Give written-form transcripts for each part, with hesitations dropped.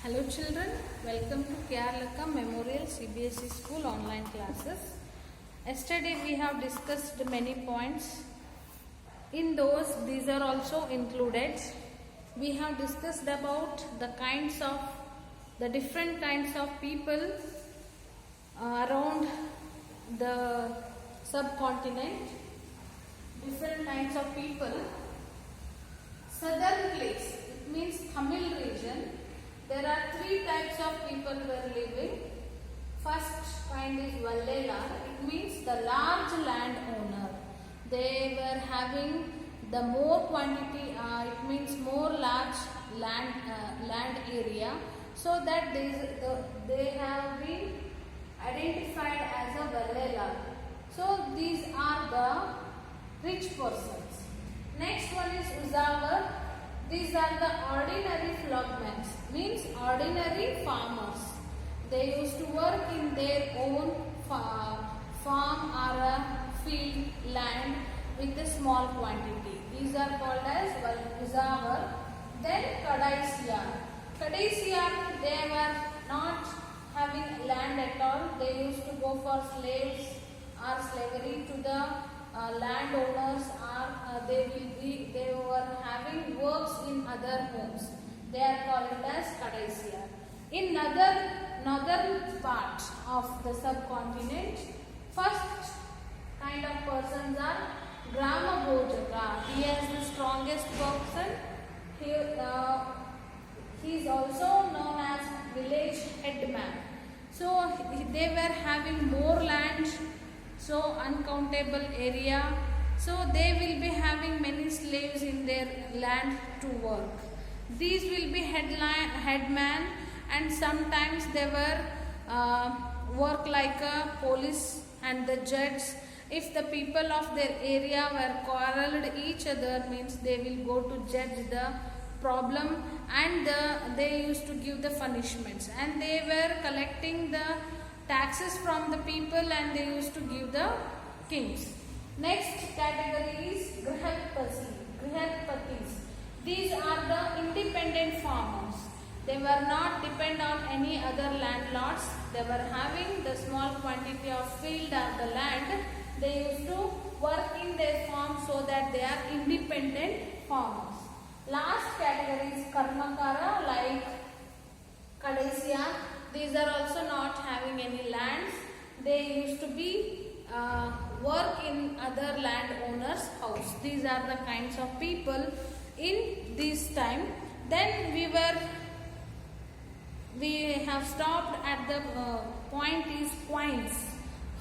Hello children, welcome to Kyarlaka Memorial CBSE School online classes. Yesterday we have discussed many points. In those, these are also included. We have discussed about the different kinds of people around the subcontinent. Different kinds of people. Southern place, it means Tamil region. There are three types of people were living. First kind is Vallelar. It means the large land owner. They were having the more quantity. It means more large land area. So that they have been identified as a Vallelar. So these are the rich persons. Next one is Uzavar. These are the ordinary flogmen, means ordinary farmers. They used to work in their own farm or a field land with a small quantity. These are called as Uzavar. Then Kadaisiyar. Kadaisiyar, they were not having land at all. They used to go for slaves or slavery to the landowners, or they were having works in other homes. They are called as Kadaisiyar. In northern part of the subcontinent, first kind of persons are Grama Bhojaka. He is the strongest person. He is also known as village headman. So they were having more land, so uncountable area, so they will be having many slaves in their land to work. These will be headman, and sometimes they were work like a police and the judge. If the people of their area were quarreled each other, means they will go to judge the problem, and they used to give the punishments, and they were collecting the taxes from the people, and they used to give the kings. Next category is Grihapatis. These are the independent farmers. They were not depend on any other landlords. They were having the small quantity of field or the land. They used to work in their farm, so that they are independent farmers. Last category is Karmakara, like Kadaisiyar. These are also not having any lands. They used to be work in other landowners' house. These are the kinds of people in this time. Then we have stopped at the point is coins.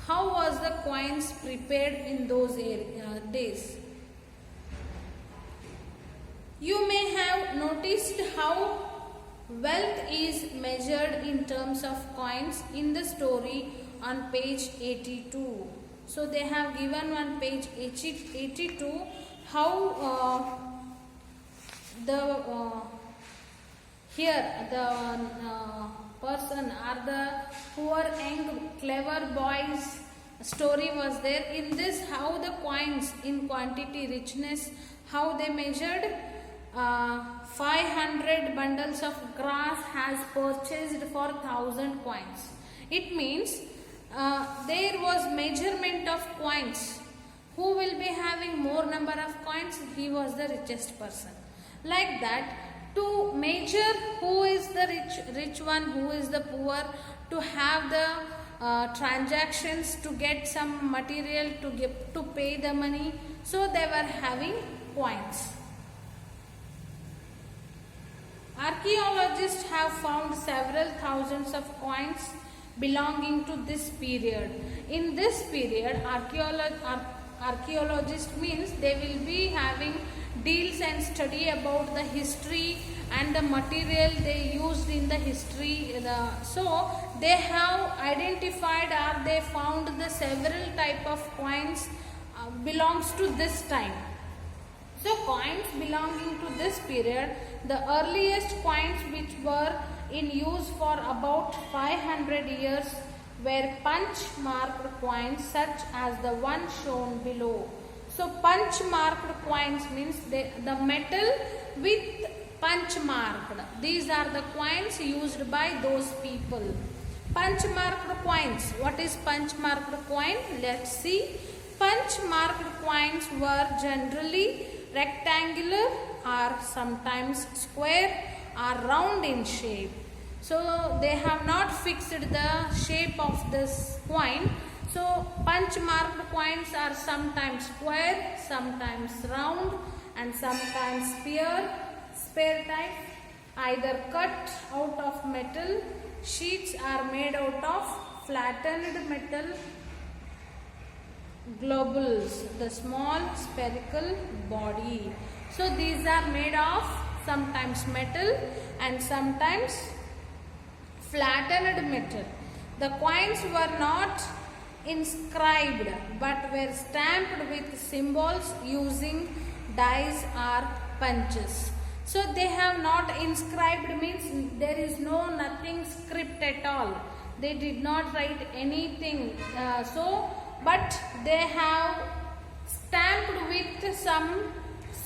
How was the coins prepared in those days? You may have noticed how wealth is measured in terms of coins in the story on page 82. So they have given on page 82 how here the person or the poor young clever boys story was there. In this, how the coins in quantity, richness, how they measured. 500 bundles of grass has purchased for 1,000 coins. It means there was measurement of coins. Who will be having more number of coins? He was the richest person. Like that, to measure who is the rich one, who is the poor, to have the transactions, to get some material, to pay the money. So they were having coins. Archaeologists have found several thousands of coins belonging to this period. In this period, archaeologists means they will be having deals and study about the history and the material they used in the history. So they have identified or they found the several type of coins belongs to this time. So coins belonging to this period, the earliest coins which were in use for about 500 years were punch marked coins such as the one shown below. So punch marked coins means the metal with punch marked. These are the coins used by those people. Punch marked coins. What is punch marked coin? Let's see. Punch marked coins were generally rectangular or sometimes square or round in shape. So they have not fixed the shape of this coin. So punch marked coins are sometimes square, sometimes round, and sometimes spare type, either cut out of metal. Sheets are made out of flattened metal globules, the small spherical body. So these are made of sometimes metal and sometimes flattened metal. The coins were not inscribed but were stamped with symbols using dies or punches. So they have not inscribed means there is nothing script at all. They did not write anything. But they have stamped with some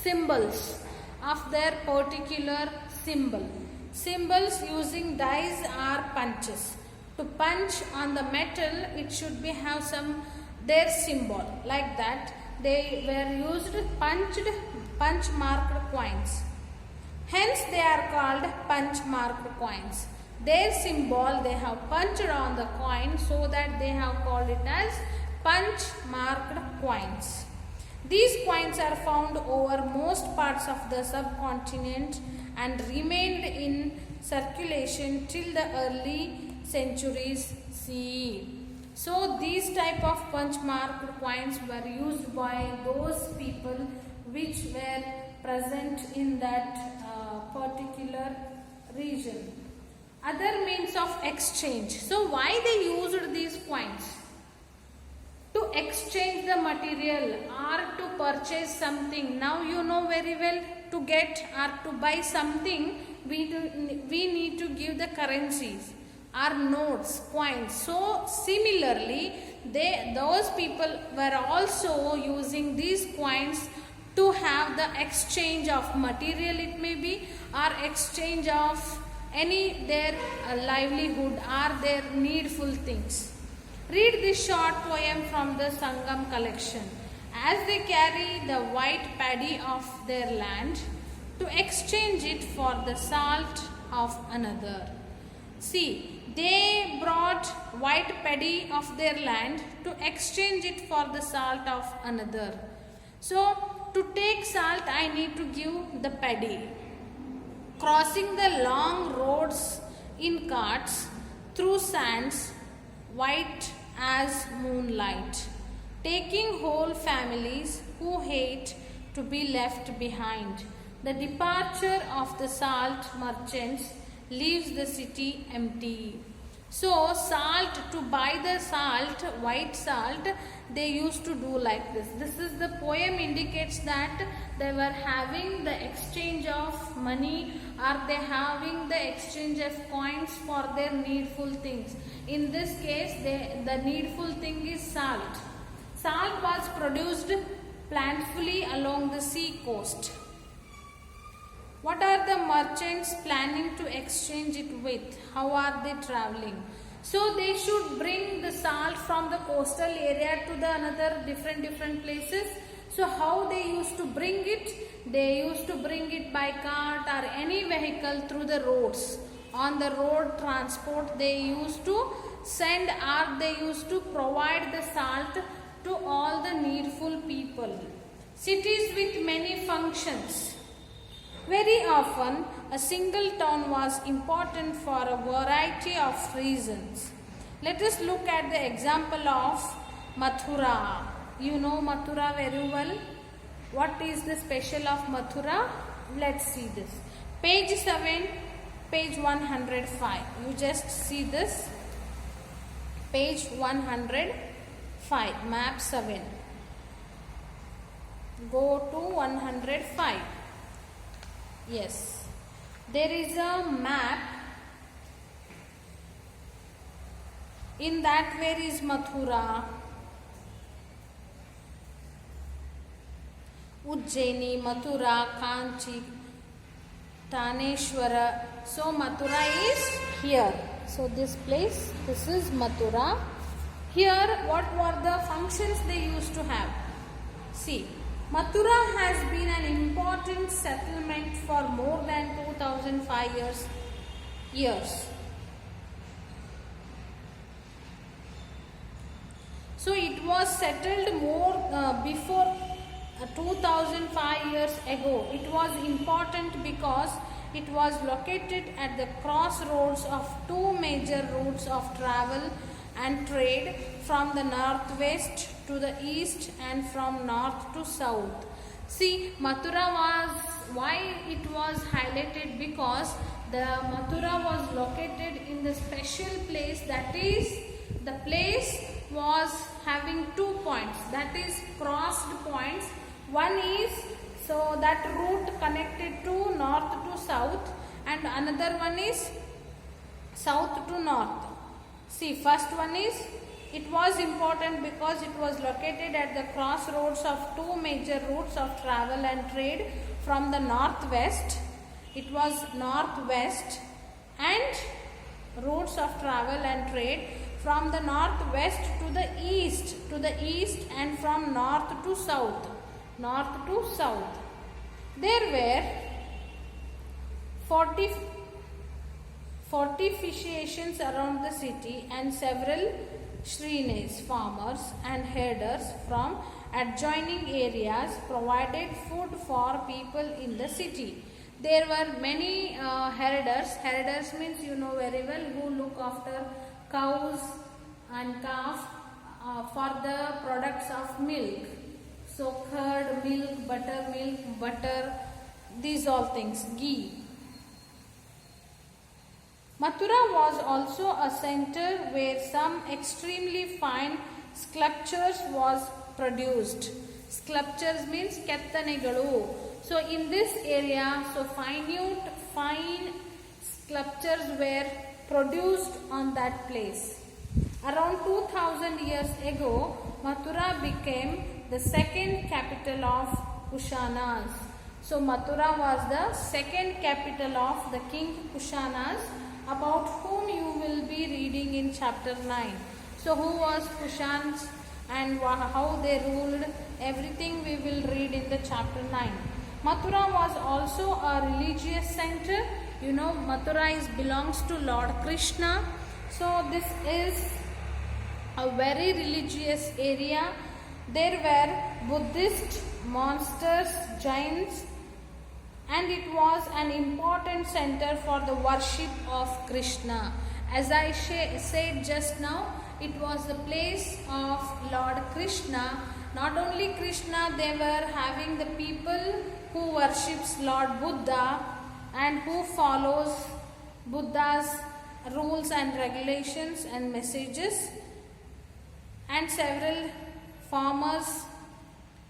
symbols of their particular symbol. Symbols using dies or punches. To punch on the metal, it should be have some their symbol like that. They were used punch marked coins. Hence they are called punch marked coins. Their symbol they have punched on the coin, so that they have called it as punch marked coins. These coins are found over most parts of the subcontinent and remained in circulation till the early centuries CE. So these type of punch marked coins were used by those people which were present in that particular region. Other means of exchange. So why they used these coins? To exchange the material or to purchase something. Now you know very well, to get or to buy something we need to give the currencies or notes, coins. So similarly those people were also using these coins to have the exchange of material, it may be, or exchange of any their livelihood or their needful things. Read this short poem from the Sangam collection. As they carry the white paddy of their land to exchange it for the salt of another. See, they brought white paddy of their land to exchange it for the salt of another. So, to take salt, I need to give the paddy. Crossing the long roads in carts through sands white as moonlight, taking whole families who hate to be left behind. The departure of the salt merchants leaves the city empty. So salt, to buy the salt, white salt, they used to do like this. This is the poem indicates that they were having the exchange of money, or they having the exchange of coins for their needful things. In this case, the needful thing is salt. Salt was produced plentifully along the sea coast. What are the merchants planning to exchange it with? How are they traveling? So they should bring the salt from the coastal area to the another different places. So how they used to bring it? They used to bring it by cart or any vehicle through the roads. On the road transport they used to send, or they used to provide the salt to all the needful people. Cities with many functions. Very often, a single town was important for a variety of reasons. Let us look at the example of Mathura. You know Mathura very well. What is the special of Mathura? Let's see this. Page 7, page 105. You just see this. Page 105, map 7. Go to 105. Yes, there is a map. In that, where is Mathura? Ujjaini, Mathura, Kanchi. Taneshwara. So Mathura is here. So this place, this is Mathura. Here, what were the functions they used to have? See, Mathura has been an important settlement for more than 2005 years. So it was settled more before 2005 years ago. It was important because it was located at the crossroads of two major routes of travel and trade, from the northwest to the east and from north to south. See, Mathura was, why it was highlighted? Because the Mathura was located in the special place, that is, the place was having 2 points, that is crossed points. One is, so that route connected to north to south, and another one is south to north. See, first one is, it was important because it was located at the crossroads of two major routes of travel and trade from the northwest. It was northwest and routes of travel and trade from the northwest to the east and from north to south. There were fortifications around the city, and several Shrinis, farmers and herders from adjoining areas provided food for people in the city. There were many herders. Herders means, you know very well, who look after cows and calf for the products of milk. So curd, milk, butter, these all things, ghee. Mathura was also a center where some extremely fine sculptures was produced. Sculptures means kettanigalu. So in this area, so fine sculptures were produced on that place. Around 2000 years ago, Mathura became the second capital of Kushanas. So Mathura was the second capital of the king Kushanas, about whom you will be reading in chapter 9. So who was Kushans and how they ruled, everything we will read in the chapter 9. Mathura was also a religious center. You know, Mathura belongs to Lord Krishna. So this is a very religious area. There were Buddhist monasters, Jains, and it was an important center for the worship of Krishna. As I said just now, it was the place of Lord Krishna. Not only Krishna, they were having the people who worships Lord Buddha and who follows Buddha's rules and regulations and messages, and several farmers.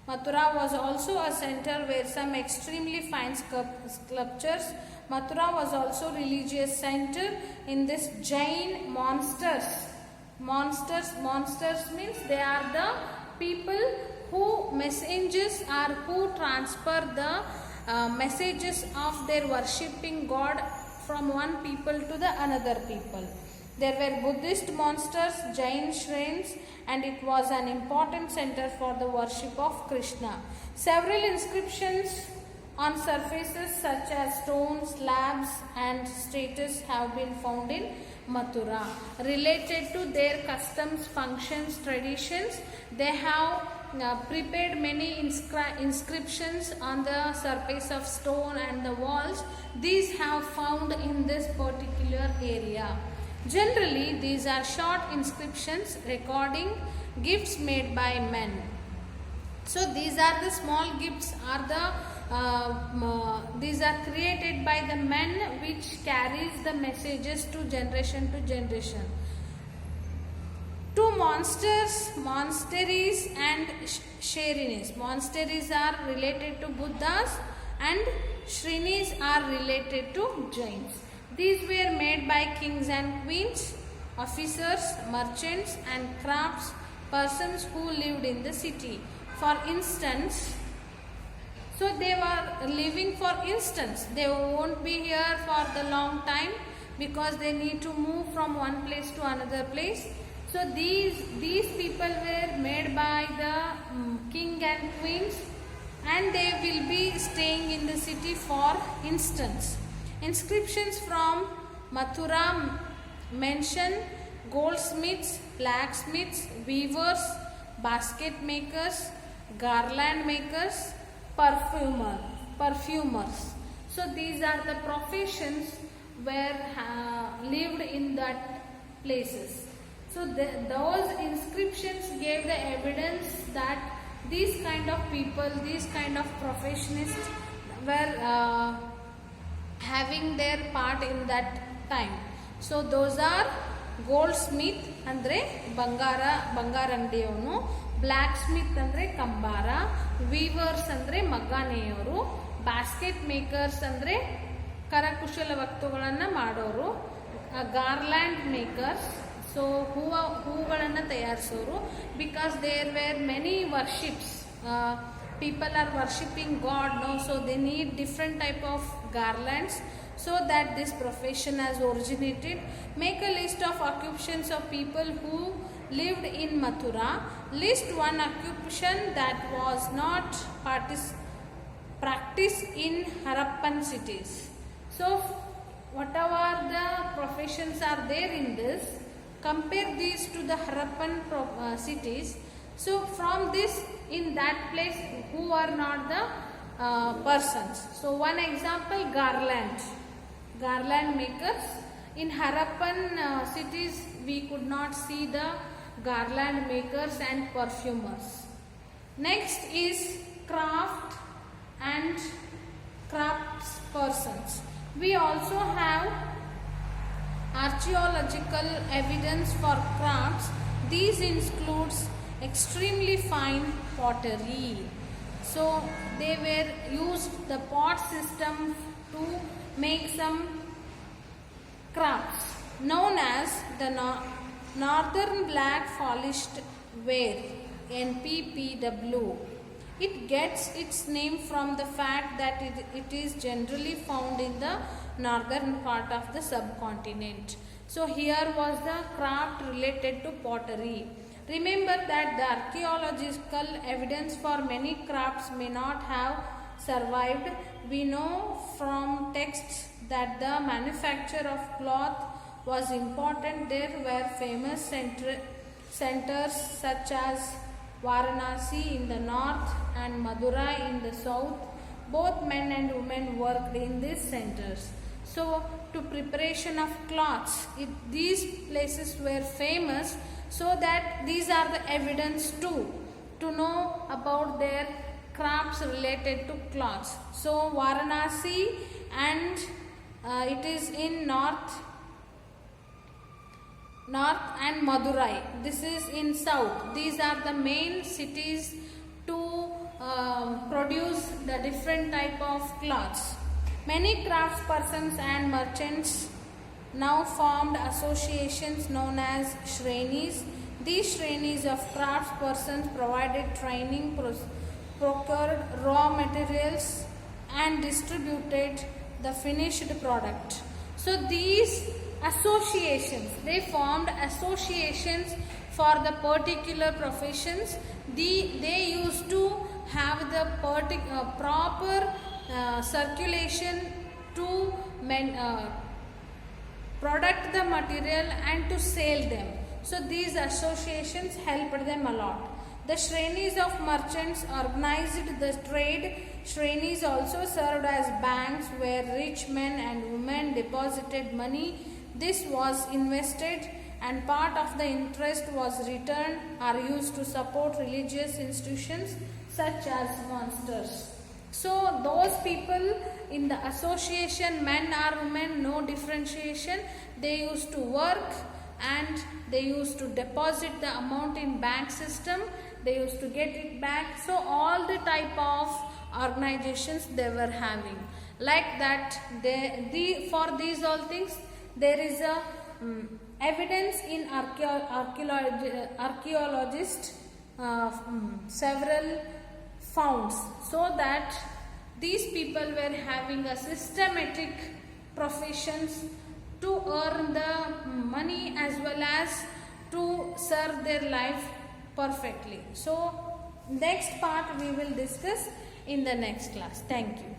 Mathura was also a center where some extremely fine sculptures. Mathura was also religious center in this Jain monsters. Monsters means they are the people who messengers are who transfer the messages of their worshipping God from one people to the another people. There were Buddhist monsters, Jain shrines, and it was an important center for the worship of Krishna. Several inscriptions on surfaces such as stones, slabs and statues have been found in Mathura. Related to their customs, functions, traditions, they have prepared many inscriptions on the surface of stone and the walls. These have found in this particular area. Generally, these are short inscriptions recording gifts made by men. So these are the small gifts these are created by the men, which carries the messages to generation. Two monasteries and Shrinis. Monasteries are related to Buddhas and Shrinis are related to Jains. These were made by kings and queens, officers, merchants and crafts persons who lived in the city. For instance, So they were living for instance. They won't be here for the long time because they need to move from one place to another place. So these people were made by the king and queens, and they will be staying in the city for instance. Inscriptions from Mathura mention goldsmiths, blacksmiths, weavers, basket makers, garland makers, perfumers. So these are the professions were lived in that places. So those inscriptions gave the evidence that these kind of people, these kind of professionists were having their part in that time. So those are goldsmith andre ಬಂಗಾರ ಅಂಗಡಿಯವನು, black Smith ಅಂದ್ರೆ Kambara, viewers ಅಂದ್ರೆ ಮಗ್ಗಾನೆಯವರು, basket makers ಅಂದ್ರೆ ಕರಕುಶಲ ವಸ್ತುಗಳನ್ನ ಮಾಡೋರು, garland makers so ಹೂಗಳನ್ನು ತಯಾರಿಸೋರು. Because there were many worships, people are worshipping God, no, so they need different type of garlands, so that this profession has originated. Make a list of occupations of people who lived in Mathura. List one occupation that was not practiced in Harappan cities. So whatever the professions are there in this, compare these to the Harappan cities. So from this, in that place, who are not the persons. So one example, garland makers. In Harappan cities, we could not see the garland makers and perfumers. Next is craft and crafts persons. We also have archaeological evidence for crafts. These includes extremely fine pottery. So they were used the pot system to make some crafts known as the northern black polished ware, NPPW. It gets its name from the fact that it is generally found in the northern part of the subcontinent. So here was the craft related to pottery. Remember that the archaeological evidence for many crafts may not have survived. We know from texts that the manufacture of cloth was important. There were famous centers such as Varanasi in the north and Madurai in the south. Both men and women worked in these centers. So to preparation of cloths, these places were famous, so that these are the evidence too to know about their crafts related to cloths. So Varanasi, and it is in north and Madurai, this is in south. These are the main cities to produce the different type of cloths. Many craftspersons and merchants now formed associations known as Shrenis. These Shrenis of craftspersons provided training, procured raw materials and distributed the finished product. So these associations, they formed associations for the particular professions. They used to have the proper circulation to product the material and to sell them. So these associations helped them a lot. The Shrenis of merchants organized the trade. Shrenis also served as banks where rich men and women deposited money. This was invested and part of the interest was returned or used to support religious institutions such as monasters. So those people in the association, men or women, no differentiation, they used to work and they used to deposit the amount in bank system, they used to get it back. So all the type of organizations they were having like that. For these all things, there is a evidence in archaeologists, several founds, so that these people were having a systematic professions to earn the money as well as to serve their life perfectly. So next part we will discuss in the next class. Thank you.